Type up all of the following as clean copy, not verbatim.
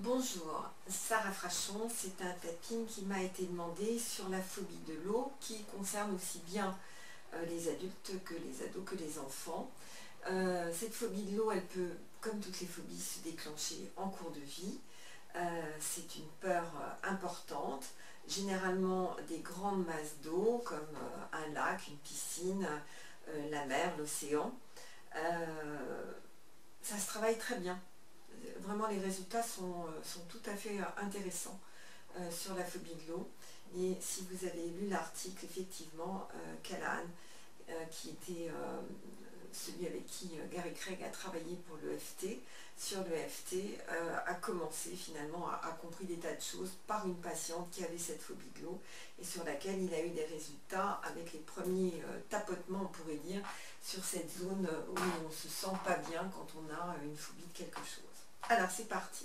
Bonjour, Sarah Frachon, c'est un tapping qui m'a été demandé sur la phobie de l'eau qui concerne aussi bien les adultes que les ados que les enfants. Cette phobie de l'eau, elle peut, comme toutes les phobies, se déclencher en cours de vie. C'est une peur importante, généralement des grandes masses d'eau comme un lac, une piscine, la mer, l'océan. Ça se travaille très bien. Vraiment, les résultats sont tout à fait intéressants sur la phobie de l'eau. Et si vous avez lu l'article, effectivement, Callahan, qui était celui avec qui Gary Craig a travaillé pour l'EFT, sur l'EFT, a commencé finalement, a compris des tas de choses par une patiente qui avait cette phobie de l'eau et sur laquelle il a eu des résultats avec les premiers tapotements, on pourrait dire, sur cette zone où on ne se sent pas bien quand on a une phobie de quelque chose. Alors c'est parti.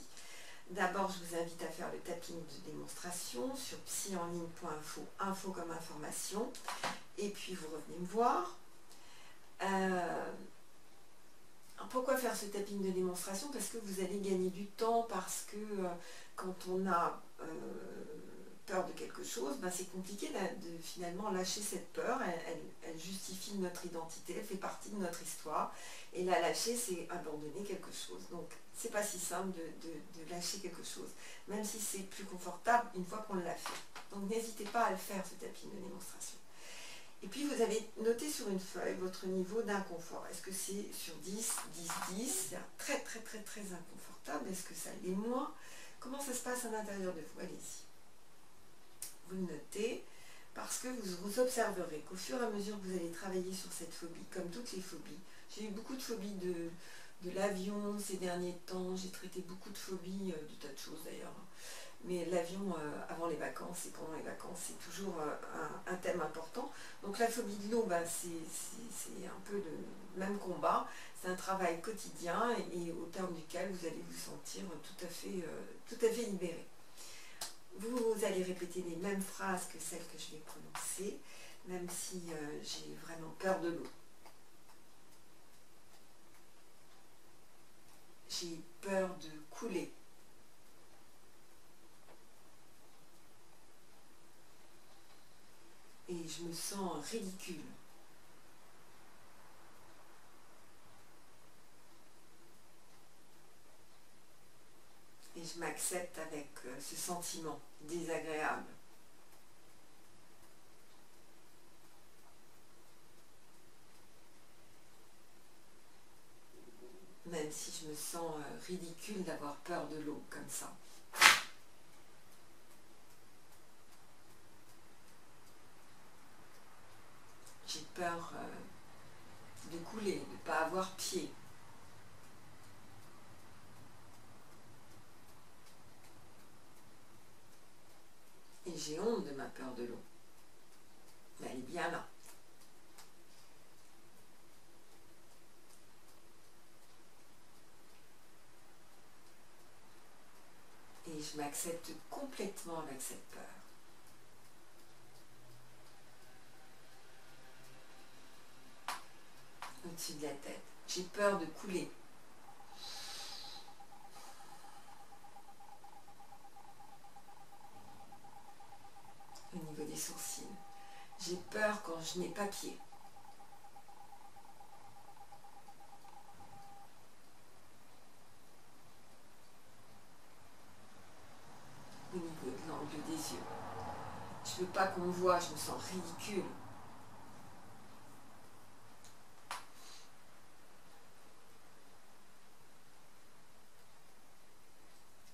D'abord, je vous invite à faire le tapping de démonstration sur psyenligne.info, info comme information, et puis vous revenez me voir. Pourquoi faire ce tapping de démonstration? Parce que vous allez gagner du temps, parce que quand on a peur de quelque chose, ben c'est compliqué de finalement lâcher cette peur. Elle justifie notre identité, elle fait partie de notre histoire, et la lâcher, c'est abandonner quelque chose. Donc c'est pas si simple de lâcher quelque chose, même si c'est plus confortable une fois qu'on l'a fait. Donc n'hésitez pas à le faire, ce tapping de démonstration. Et puis vous avez noté sur une feuille votre niveau d'inconfort. Est-ce que c'est sur 10, 10, 10, c'est très très très très inconfortable? Est-ce que ça l'est moins? Comment ça se passe à l'intérieur de vous? Allez-y. Vous le notez, parce que vous observerez qu'au fur et à mesure que vous allez travailler sur cette phobie, comme toutes les phobies, j'ai eu beaucoup de phobies de l'avion ces derniers temps, j'ai traité beaucoup de phobies, de tas de choses d'ailleurs, mais l'avion avant les vacances et pendant les vacances, c'est toujours un thème important. Donc la phobie de l'eau, bah, c'est un peu le même combat, c'est un travail quotidien et au terme duquel vous allez vous sentir tout à fait libéré. Vous allez répéter les mêmes phrases que celles que je vais prononcer, même si j'ai vraiment peur de l'eau. J'ai peur de couler. Et je me sens ridicule. Et je m'accepte avec ce sentiment désagréable. Même si je me sens ridicule d'avoir peur de l'eau comme ça. J'ai peur de couler, de ne pas avoir pied. Et j'ai honte de ma peur de l'eau. Mais elle est bien là. Et je m'accepte complètement avec cette peur. Au-dessus de la tête. J'ai peur de couler. Au niveau des sourcils. J'ai peur quand je n'ai pas pied. Au niveau de l'angle des yeux. Je ne veux pas qu'on me voie, je me sens ridicule.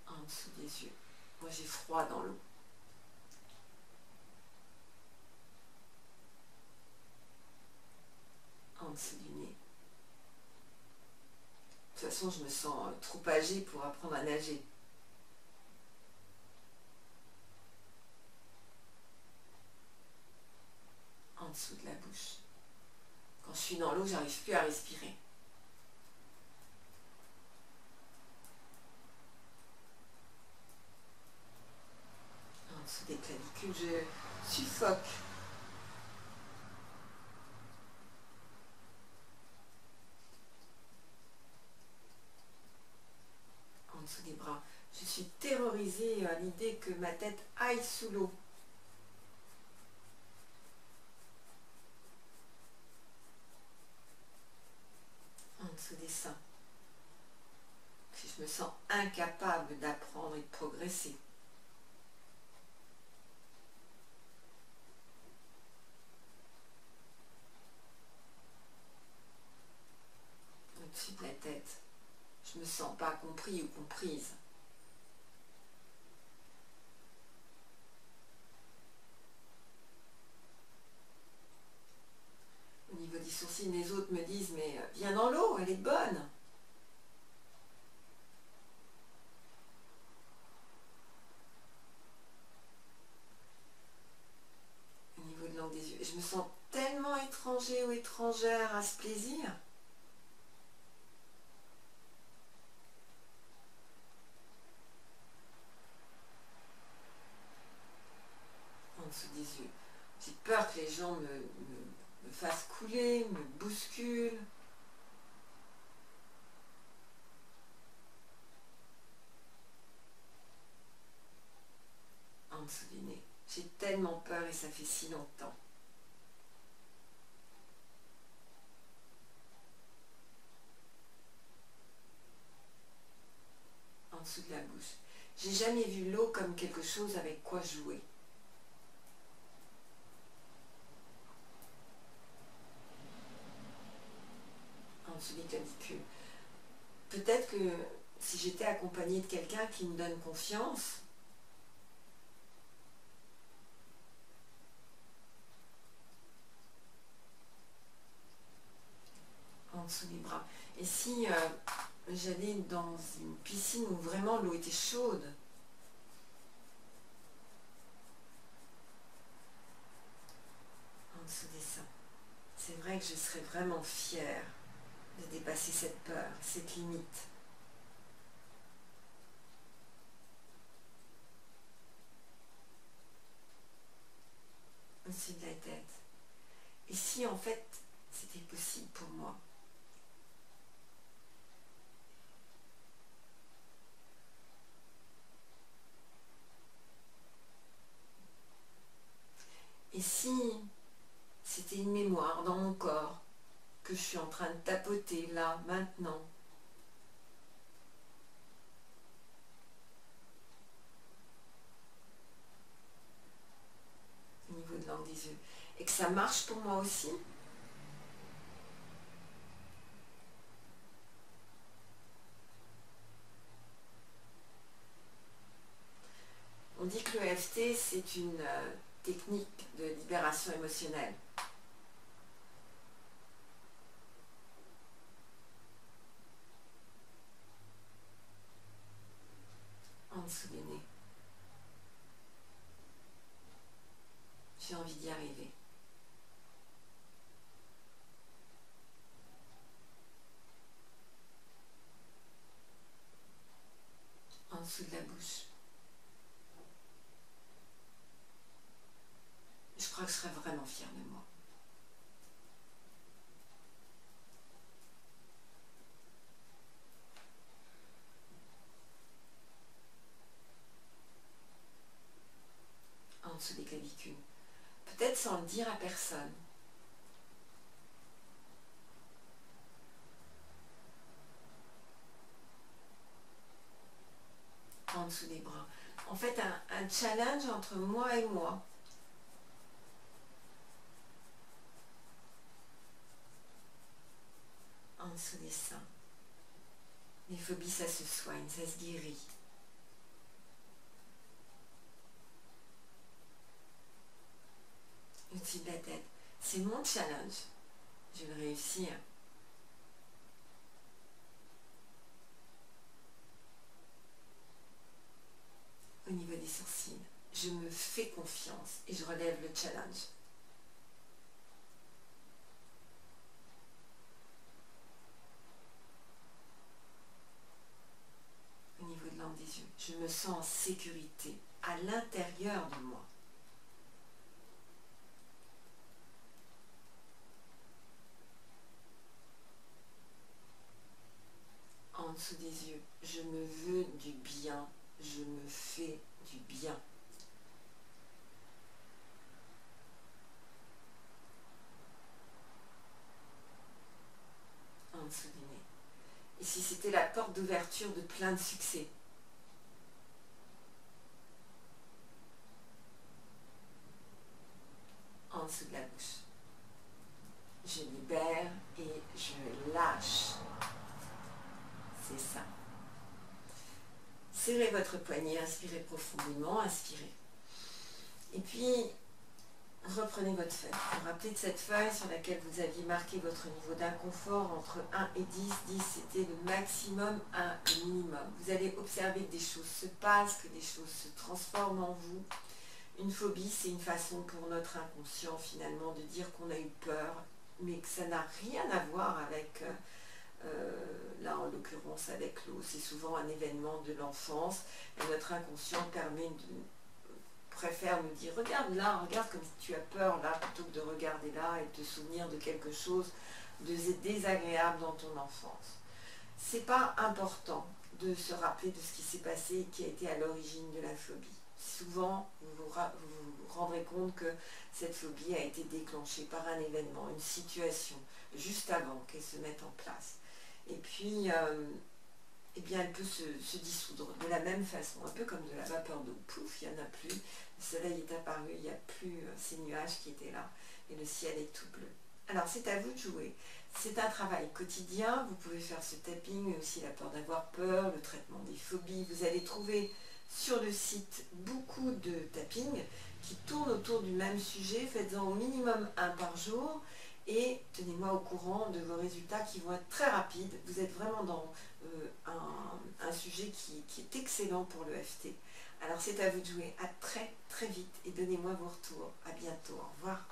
En dessous des yeux. Moi j'ai froid dans l'eau. En dessous du nez. De toute façon, je me sens trop âgée pour apprendre à nager. En dessous de la bouche. Quand je suis dans l'eau, j'arrive plus à respirer. En dessous des clavicules, je suffoque. En dessous des bras, Je suis terrorisée à l'idée que ma tête aille sous l'eau. En dessous des seins. Je me sens incapable d'apprendre et de progresser. Au-dessus de la tête. Je me sens pas compris ou comprise. Au niveau des sourcils, les autres me disent mais viens dans l'eau, elle est bonne. Au niveau de l'angle des yeux, je me sens tellement étranger ou étrangère à ce plaisir. En dessous des yeux. J'ai peur que les gens me fassent couler, me bousculent. En dessous du nez. J'ai tellement peur et ça fait si longtemps. En dessous de la bouche. J'ai jamais vu l'eau comme quelque chose avec quoi jouer. En dessous des clavicules. Peut-être que si j'étais accompagnée de quelqu'un qui me donne confiance, en dessous des bras. Et si j'allais dans une piscine où vraiment l'eau était chaude, en dessous des seins, c'est vrai que je serais vraiment fière de dépasser cette peur, cette limite. Au-dessus de la tête. Et si en fait c'était possible pour moi? Et si c'était une mémoire dans mon corps que je suis en train de tapoter là, maintenant? Au niveau de l'angle des yeux. Et que ça marche pour moi aussi? On dit que l'EFT, c'est une technique de libération émotionnelle. En dessous du nez. J'ai envie d'y arriver. En dessous de la bouche. Je crois que je serais vraiment fière de moi. En dessous des clavicules. Peut-être sans le dire à personne. En dessous des bras. En fait, un challenge entre moi et moi. En dessous des seins. Les phobies, ça se soigne, ça se guérit. Au-dessus de la tête. C'est mon challenge. Je vais le réussir. Au niveau des sourcils, je me fais confiance et je relève le challenge. Au niveau de l'angle des yeux, je me sens en sécurité à l'intérieur de moi. En dessous des yeux, je me veux du bien je me fais du bien. En dessous du nez. Et si c'était la porte d'ouverture de plein de succès? En dessous de la bouche. Je libère et je lâche. C'est ça. Serrez votre poignet, inspirez profondément, inspirez. Et puis, reprenez votre feuille. Vous vous rappelez de cette feuille sur laquelle vous aviez marqué votre niveau d'inconfort entre 1 et 10. 10 c'était le maximum, 1 le minimum. Vous allez observer que des choses se passent, que des choses se transforment en vous. Une phobie, c'est une façon pour notre inconscient finalement de dire qu'on a eu peur, mais que ça n'a rien à voir avec, là en l'occurrence avec l'eau. C'est souvent un événement de l'enfance et notre inconscient préfère nous dire regarde là, regarde comme tu as peur là, plutôt que de regarder là et de te souvenir de quelque chose de désagréable dans ton enfance. C'est pas important de se rappeler de ce qui s'est passé et qui a été à l'origine de la phobie. Souvent, vous vous rendrez compte que cette phobie a été déclenchée par un événement, une situation, juste avant qu'elle se mette en place. Et puis, eh bien, elle peut se dissoudre de la même façon, un peu comme de la vapeur d'eau. Pouf, il n'y en a plus, le soleil est apparu, il n'y a plus ces nuages qui étaient là, et le ciel est tout bleu. Alors, c'est à vous de jouer. C'est un travail quotidien, vous pouvez faire ce tapping, mais aussi la peur d'avoir peur, le traitement des phobies. Vous allez trouver sur le site beaucoup de tapping qui tournent autour du même sujet. Faites-en au minimum un par jour et tenez-moi au courant de vos résultats qui vont être très rapides. Vous êtes vraiment dans un sujet qui est excellent pour le FT. Alors c'est à vous de jouer. À très très vite et donnez-moi vos retours. À bientôt. Au revoir.